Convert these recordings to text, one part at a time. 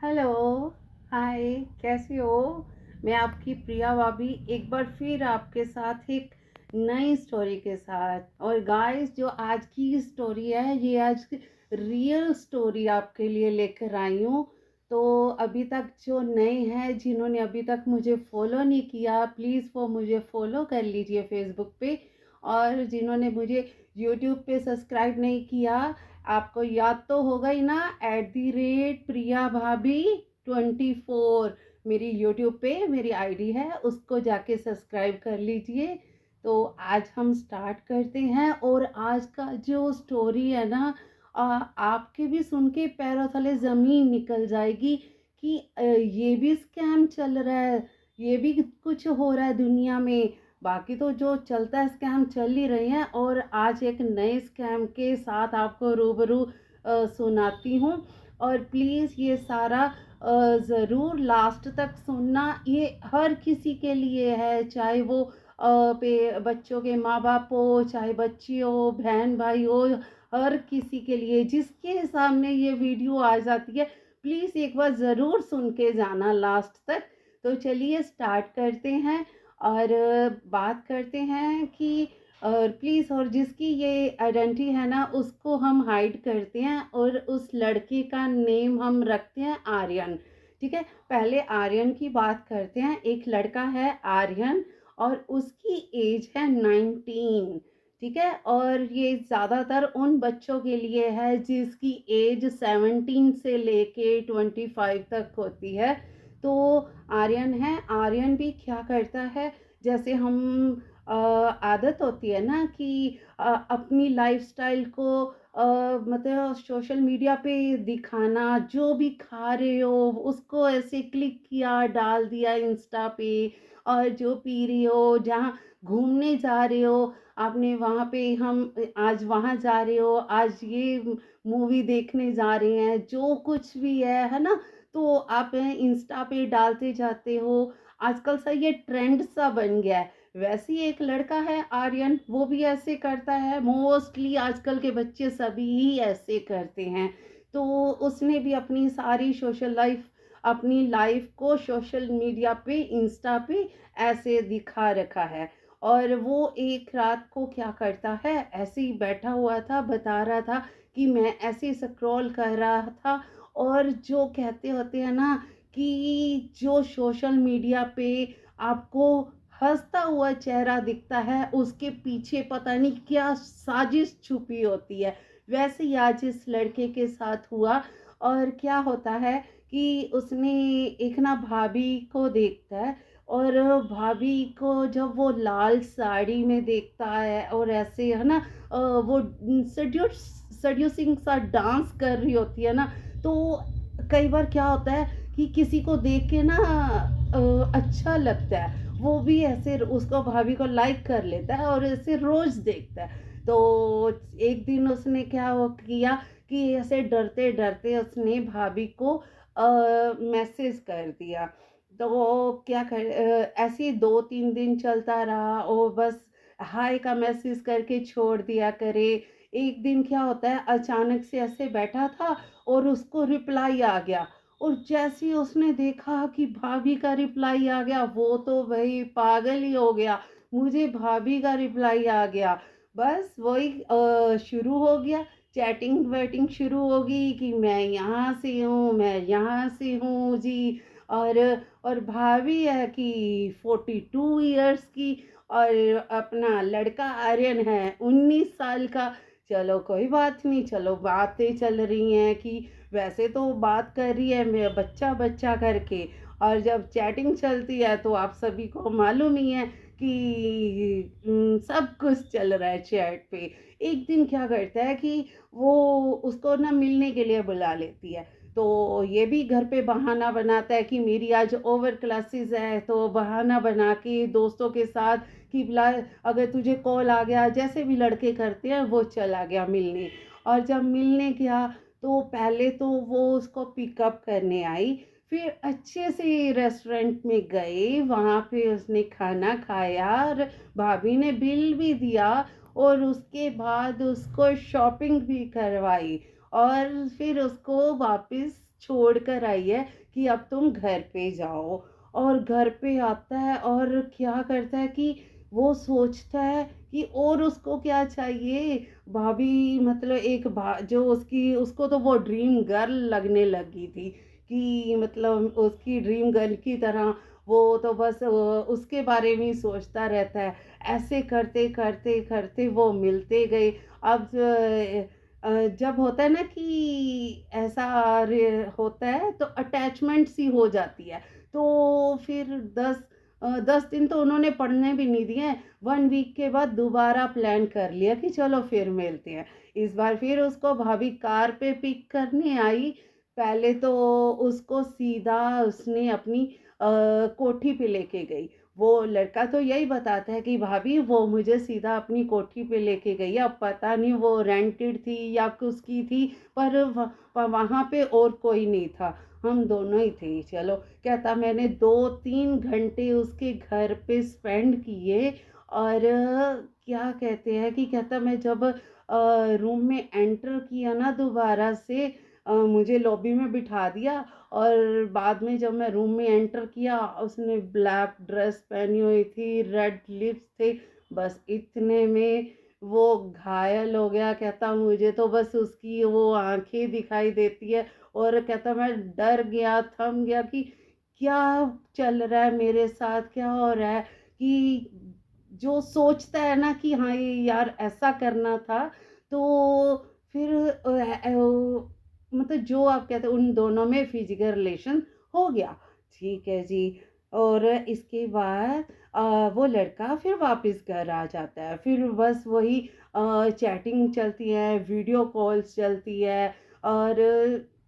Hello, हाय, कैसी हो? मैं आपकी प्रिया भाभी एक बार फिर आपके साथ एक नई स्टोरी के साथ। और गाइस, जो आज की स्टोरी है ये आज की रियल स्टोरी आपके लिए लेकर आई हूँ। तो अभी तक जो नए हैं जिन्होंने अभी तक मुझे फॉलो नहीं किया, प्लीज़ वो मुझे फॉलो कर लीजिए फेसबुक पे। और जिन्होंने मुझे यूट्यूब पे सब्सक्राइब नहीं किया, आपको याद तो होगा ही ना, @प्रिया भाभी 24 मेरी यूट्यूब पे मेरी आईडी है, उसको जाके सब्सक्राइब कर लीजिए। तो आज हम स्टार्ट करते हैं। और आज का जो स्टोरी है ना, आपके भी सुन के पैरों तले ज़मीन निकल जाएगी कि ये भी स्कैम चल रहा है, ये भी कुछ हो रहा है दुनिया में। बाकी तो जो चलता है स्कैम चल ही रहे हैं, और आज एक नए स्कैम के साथ आपको रूबरू सुनाती हूँ। और प्लीज़ ये सारा ज़रूर लास्ट तक सुनना। ये हर किसी के लिए है, चाहे वो पे बच्चों के माँ बाप हो, चाहे बच्ची हो, बहन भाई हो, हर किसी के लिए जिसके सामने ये वीडियो आ जाती है, प्लीज़ एक बार ज़रूर सुन के जाना लास्ट तक। तो चलिए स्टार्ट करते हैं और बात करते हैं कि और प्लीज़, और जिसकी ये आइडेंटिटी है ना उसको हम हाइड करते हैं, और उस लड़के का नेम हम रखते हैं आर्यन। ठीक है, पहले आर्यन की बात करते हैं। एक लड़का है आर्यन, और उसकी एज है 19। ठीक है, और ये ज़्यादातर उन बच्चों के लिए है जिसकी एज 17 से लेके 25 तक होती है। तो आर्यन है, आर्यन भी क्या करता है, जैसे हम आदत होती है ना कि अपनी लाइफस्टाइल को मतलब सोशल मीडिया पे दिखाना, जो भी खा रहे हो उसको ऐसे क्लिक किया, डाल दिया इंस्टा पे। और जो पी रही हो, जहाँ घूमने जा रहे हो आपने, वहाँ पे हम आज वहाँ जा रहे हो, आज ये मूवी देखने जा रहे हैं, जो कुछ भी है ना, तो आप इंस्टा पे डालते जाते हो। आजकल सा ये ट्रेंड सा बन गया है। वैसे ही एक लड़का है आर्यन, वो भी ऐसे करता है। मोस्टली आजकल के बच्चे सभी ही ऐसे करते हैं। तो उसने भी अपनी सारी सोशल लाइफ, अपनी लाइफ को सोशल मीडिया पे, इंस्टा पे ऐसे दिखा रखा है। और वो एक रात को क्या करता है, ऐसे ही बैठा हुआ था, बता रहा था कि मैं ऐसे स्क्रॉल कर रहा था। और जो कहते होते हैं ना कि जो सोशल मीडिया पे आपको हंसता हुआ चेहरा दिखता है, उसके पीछे पता नहीं क्या साजिश छुपी होती है। वैसे ही आज इस लड़के के साथ हुआ। और क्या होता है कि उसने एक ना भाभी को देखता है, और भाभी को जब वो लाल साड़ी में देखता है और ऐसे है ना, वो सड्यूसिंग सा डांस कर रही होती है ना, तो कई बार क्या होता है कि किसी को देख के ना अच्छा लगता है, वो भी ऐसे उसको, भाभी को लाइक कर लेता है और ऐसे रोज देखता है। तो एक दिन उसने क्या वो किया कि ऐसे डरते डरते उसने भाभी को मैसेज कर दिया। तो वो क्या कर ऐसे ही 2-3 दिन चलता रहा, और बस हाय का मैसेज करके छोड़ दिया करे। एक दिन क्या होता है, अचानक से ऐसे बैठा था और उसको रिप्लाई आ गया। और जैसे ही उसने देखा कि भाभी का रिप्लाई आ गया, वो तो भाई पागल ही हो गया, मुझे भाभी का रिप्लाई आ गया। बस वही शुरू हो गया, चैटिंग वैटिंग शुरू होगी कि मैं यहाँ से हूँ, मैं यहाँ से हूँ जी। और और भाभी है कि 42 इयर्स की, और अपना लड़का आर्यन है 19 साल का। चलो कोई बात नहीं, चलो बातें चल रही हैं कि वैसे तो बात कर रही है मैं बच्चा बच्चा करके, और जब चैटिंग चलती है तो आप सभी को मालूम ही है कि सब कुछ चल रहा है चैट पे। एक दिन क्या करता है कि वो उसको ना मिलने के लिए बुला लेती है। तो ये भी घर पे बहाना बनाता है कि मेरी आज ओवर क्लासेस है, तो बहाना बना के दोस्तों के साथ कि बुला, अगर तुझे कॉल आ गया, जैसे भी लड़के करते हैं, वो चला गया मिलने। और जब मिलने गया तो पहले तो वो उसको पिकअप करने आई, फिर अच्छे से रेस्टोरेंट में गए, वहाँ पे उसने खाना खाया और भाभी ने बिल भी दिया, और उसके बाद उसको शॉपिंग भी करवाई, और फिर उसको वापस छोड़ कर आई है कि अब तुम घर पे जाओ। और घर पे आता है और क्या करता है कि वो सोचता है कि और उसको क्या चाहिए। भाभी मतलब एक जो उसकी उसको तो वो ड्रीम गर्ल लगने लगी थी कि मतलब उसकी ड्रीम गर्ल की तरह वो तो बस उसके बारे में ही सोचता रहता है। ऐसे करते करते करते वो मिलते गए। अब जब होता है ना कि ऐसा होता है तो अटैचमेंट सी हो जाती है। तो फिर 10 दिन तो उन्होंने पढ़ने भी नहीं दिए। 1 वीक के बाद दोबारा प्लान कर लिया कि चलो फिर मिलते हैं। इस बार फिर उसको भाभी कार पे पिक करने आई। पहले तो उसको सीधा उसने अपनी कोठी पे लेके गई। वो लड़का तो यही बताता है कि भाभी वो मुझे सीधा अपनी कोठी पे लेके गई। अब पता नहीं वो रेंटेड थी या किसकी थी, पर वहाँ पे और कोई नहीं था, हम दोनों ही थे। चलो, कहता मैंने 2-3 घंटे उसके घर पे स्पेंड किए। और क्या कहते हैं कि कहता मैं जब रूम में एंटर किया ना दोबारा से, मुझे लॉबी में बिठा दिया। और बाद में जब मैं रूम में एंटर किया, उसने ब्लैक ड्रेस पहनी हुई थी, रेड लिप्स थे। बस इतने में वो घायल हो गया। कहता मुझे तो बस उसकी वो आंखें दिखाई देती है। और कहता मैं डर गया, थम गया कि क्या चल रहा है मेरे साथ, क्या हो रहा है। कि जो सोचता है ना कि हाँ ये यार ऐसा करना था, तो फिर मतलब जो आप कहते हैं उन दोनों में फिजिकल रिलेशन हो गया। ठीक है जी। और इसके बाद वो लड़का फिर वापस घर आ जाता है। फिर बस वही चैटिंग चलती है, वीडियो कॉल्स चलती है। और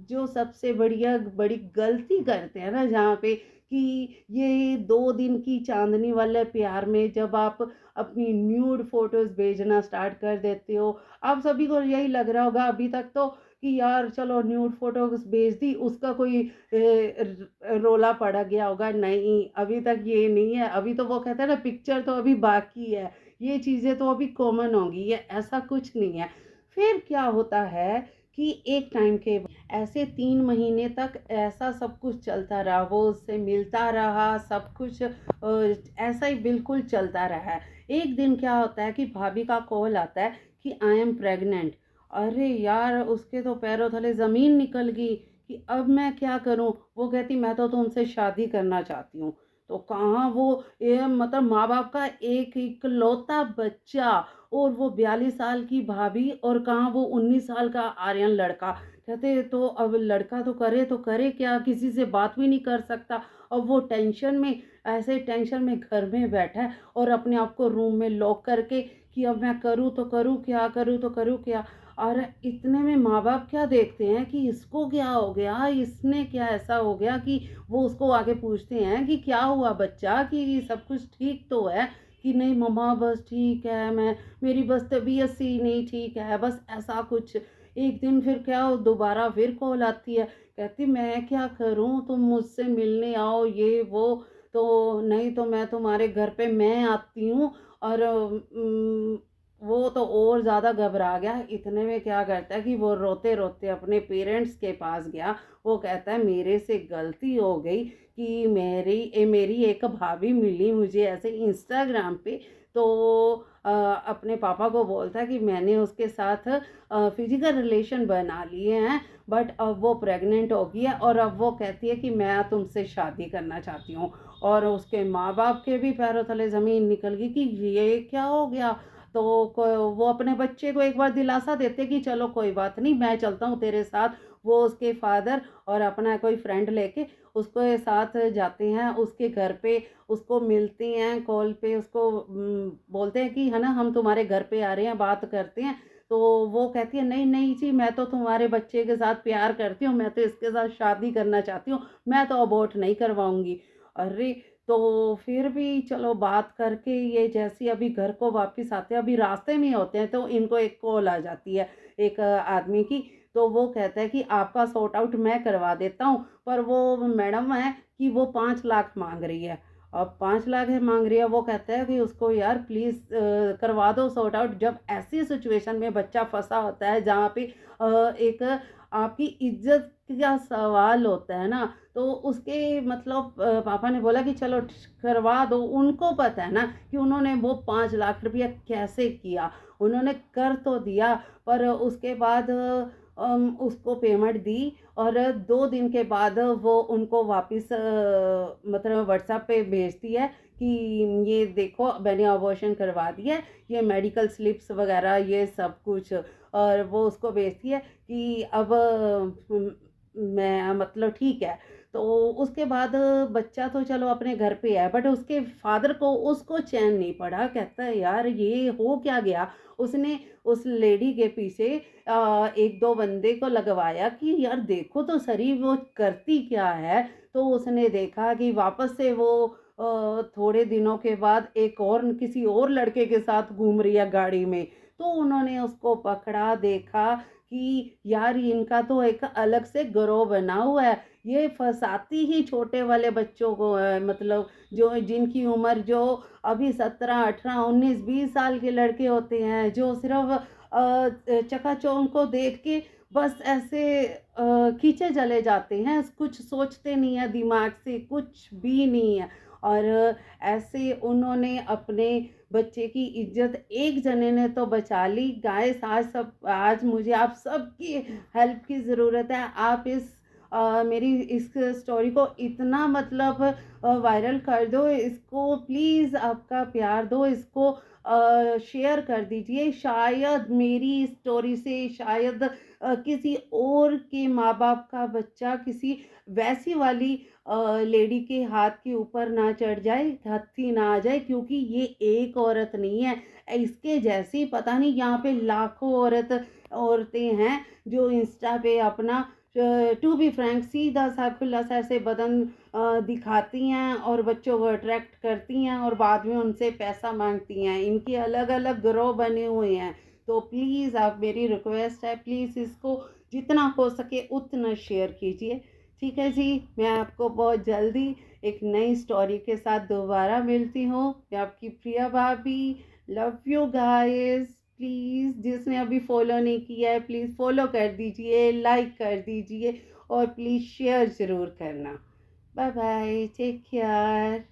जो सबसे बड़ी गलती करते हैं ना जहाँ पे कि ये 2 दिन की चांदनी वाले प्यार में जब आप अपनी न्यूड फोटोज भेजना स्टार्ट कर देते हो। आप सभी को यही लग रहा होगा अभी तक तो कि यार चलो न्यूड फोटोज भेज दी, उसका कोई रोला पड़ा गया होगा। नहीं, अभी तक ये नहीं है। अभी तो वो कहता है ना पिक्चर तो अभी बाकी है, ये चीज़ें तो अभी कॉमन होंगी, ये ऐसा कुछ नहीं है। फिर क्या होता है कि एक टाइम के ऐसे 3 महीने तक ऐसा सब कुछ चलता रहा। वो उससे मिलता रहा, सब कुछ ऐसा ही बिल्कुल चलता रहा है। एक दिन क्या होता है कि भाभी का कॉल आता है कि आई एम प्रेग्नेंट। अरे यार, उसके तो पैरों तले ज़मीन निकल गई कि अब मैं क्या करूं। वो कहती मैं तो तुमसे शादी करना चाहती हूँ। तो कहाँ वो ये मतलब माँ बाप का एक इकलौता बच्चा, और वो 42 साल की भाभी, और कहाँ वो 19 साल का आर्यन लड़का। कहते तो अब लड़का तो करे क्या, किसी से बात भी नहीं कर सकता। अब वो टेंशन में, ऐसे टेंशन में घर में बैठा है और अपने आप को रूम में लॉक करके कि अब मैं करूँ तो करूँ क्या, करूँ तो करूँ क्या। और इतने में माँ बाप क्या देखते हैं कि इसको क्या हो गया, इसने क्या ऐसा हो गया कि वो उसको आके पूछते हैं कि क्या हुआ बच्चा, कि सब कुछ ठीक तो है। कि नहीं मम्मा बस ठीक है, मैं मेरी बस तबीयत सी नहीं ठीक है, बस ऐसा कुछ। एक दिन फिर क्या हो, दोबारा फिर कॉल आती है। कहती मैं क्या करूं, तुम मुझसे मिलने आओ ये वो। तो नहीं तो मैं तुम्हारे घर पे मैं आती हूँ। और वो तो और ज़्यादा घबरा गया। इतने में क्या करता है कि वो रोते रोते अपने पेरेंट्स के पास गया। वो कहता है मेरे से गलती हो गई कि मेरी एक भाभी मिली मुझे ऐसे इंस्टाग्राम पे। तो अपने पापा को बोलता है कि मैंने उसके साथ फिजिकल रिलेशन बना लिए हैं, बट अब वो प्रेग्नेंट हो गई है और अब वो कहती है कि मैं तुमसे शादी करना चाहती हूँ। और उसके माँ बाप के भी पैरों तले ज़मीन निकल गई कि ये क्या हो गया। तो वो अपने बच्चे को एक बार दिलासा देते कि चलो कोई बात नहीं, मैं चलता हूँ तेरे साथ। वो उसके फादर और अपना कोई फ्रेंड लेके उसको साथ जाते हैं उसके घर पे। उसको मिलते हैं कॉल पे, उसको बोलते हैं कि है ना हम तुम्हारे घर पे आ रहे हैं, बात करते हैं। तो वो कहती है नहीं नहीं जी, मैं तो तुम्हारे बच्चे के साथ प्यार करती हूँ, मैं तो इसके साथ शादी करना चाहती हूँ, मैं तो अबॉर्ट नहीं करवाऊंगी। अरे, तो फिर भी चलो बात करके ये जैसी अभी घर को वापस आते हैं, अभी रास्ते में होते हैं, तो इनको एक कॉल आ जाती है एक आदमी की। तो वो कहता है कि आपका सॉर्ट आउट मैं करवा देता हूँ, पर वो मैडम है कि वो 5 लाख मांग रही है। अब 5 लाख है मांग रही है। वो कहता है कि उसको यार प्लीज़ करवा दो सॉर्ट आउट। जब ऐसी सिचुएशन में बच्चा फंसा होता है जहाँ पे एक आपकी इज्जत का सवाल होता है ना, तो उसके मतलब पापा ने बोला कि चलो करवा दो। उनको पता है ना कि उन्होंने वो 5 लाख रुपया कैसे किया, उन्होंने कर तो दिया, पर उसके बाद उसको पेमेंट दी और 2 दिन के बाद वो उनको वापस मतलब व्हाट्सएप पे भेजती है कि ये देखो मैंने अबॉर्शन करवा दिया है, ये मेडिकल स्लिप्स वगैरह ये सब कुछ, और वो उसको भेजती है कि अब मैं मतलब ठीक है। तो उसके बाद बच्चा तो चलो अपने घर पे है, बट उसके फादर को उसको चैन नहीं पड़ा, कहता है यार ये हो क्या गया। उसने उस लेडी के पीछे एक दो बंदे को लगवाया कि यार देखो तो सही वो करती क्या है। तो उसने देखा कि वापस से वो थोड़े दिनों के बाद एक और किसी और लड़के के साथ घूम रही है गाड़ी में। तो उन्होंने उसको पकड़ा, देखा कि यार इनका तो एक अलग से गिरोह बना हुआ है, ये फंसाती ही छोटे वाले बच्चों को है, मतलब जो जिनकी उम्र जो अभी 17 18 19 20 साल के लड़के होते हैं, जो सिर्फ चकाचौंध को देख के बस ऐसे खींचे चले जाते हैं, कुछ सोचते नहीं है, दिमाग से कुछ भी नहीं है। और ऐसे उन्होंने अपने बच्चे की इज्जत एक जने ने तो बचा ली। गाइस आज मुझे आप सबकी हेल्प की ज़रूरत है। आप इस मेरी इस स्टोरी को इतना मतलब वायरल कर दो, इसको प्लीज़ आपका प्यार दो, इसको शेयर कर दीजिए। शायद मेरी स्टोरी से शायद किसी और के माँ बाप का बच्चा किसी वैसी वाली लेडी के हाथ के ऊपर ना चढ़ जाए, हत्थी ना आ जाए, क्योंकि ये एक औरत नहीं है, इसके जैसी पता नहीं यहाँ पे लाखों औरतें हैं जो इंस्टा पे अपना टू बी फ्रैंक सीधा सा खुला सा ऐसे बदन दिखाती हैं और बच्चों को अट्रैक्ट करती हैं और बाद में उनसे पैसा मांगती हैं। इनके अलग अलग गिरोह बने हुए हैं। तो प्लीज़ आप, मेरी रिक्वेस्ट है, प्लीज़ इसको जितना हो सके उतना शेयर कीजिए। ठीक है जी, मैं आपको बहुत जल्दी एक नई स्टोरी के साथ दोबारा मिलती हूँ। मैं आपकी प्रिया भाभी। Love you guys. प्लीज़ जिसने अभी फॉलो नहीं किया है प्लीज़ फॉलो कर दीजिए, लाइक कर दीजिए और प्लीज़ शेयर ज़रूर करना। Bye bye, take care.